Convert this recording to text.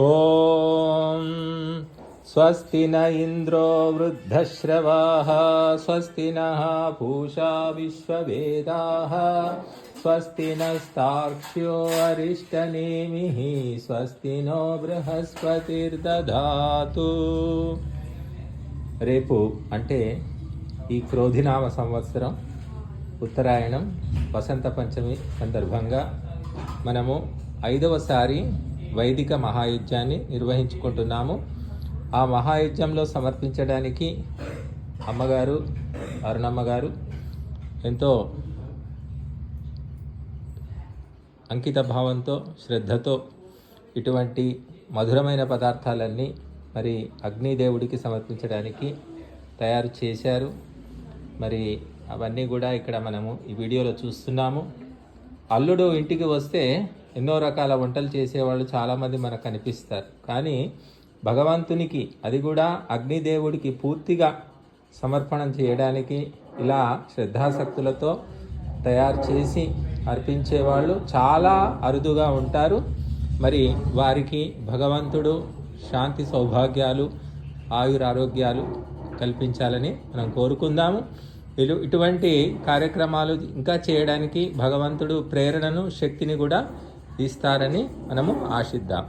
ఓం స్వస్తి న ఇంద్రో వృద్ధశ్రవాః స్వస్తి నః పూషా విశ్వవేదాః స్వస్తి నస్తార్క్ష్యో అరిష్టనేమిః స్వస్తి నో బృహస్పతిర్దధాతు. రేపు అంటే ఈ క్రోధినామ సంవత్సరం ఉత్తరాయణం వసంత పంచమి సందర్భంగా మనము 5వసారి వైదిక మహాయజ్ఞాన్ని నిర్వహించుకుంటున్నాము. ఆ మహాయజ్ఞంలో సమర్పించడానికి అమ్మగారు అరుణమ్మ గారు ఎంతో అంకిత భావంతో శ్రద్ధతో ఇటువంటి మధురమైన పదార్థాలన్నీ మరి అగ్నిదేవుడికి సమర్పించడానికి తయారు చేశారు. మరి అవన్నీ కూడా ఇక్కడ మనము ఈ వీడియోలో చూస్తున్నాము. అల్లుడు ఇంటికి వస్తే ఎన్నో రకాల వంటలు చేసేవాళ్ళు చాలామంది మనకు కనిపిస్తారు. కానీ భగవంతునికి, అది కూడా అగ్నిదేవుడికి పూర్తిగా సమర్పణం చేయడానికి ఇలా శ్రద్ధాశక్తులతో తయారు చేసి అర్పించేవాళ్ళు చాలా అరుదుగా ఉంటారు. మరి వారికి భగవంతుడు శాంతి సౌభాగ్యాలు ఆయురారోగ్యాలు కల్పించాలని మనం కోరుకుందాము. ఇటువంటి కార్యక్రమాలు ఇంకా చేయడానికి భగవంతుడు ప్రేరణను శక్తిని కూడా ఇస్తారని మనము ఆశిద్దాం.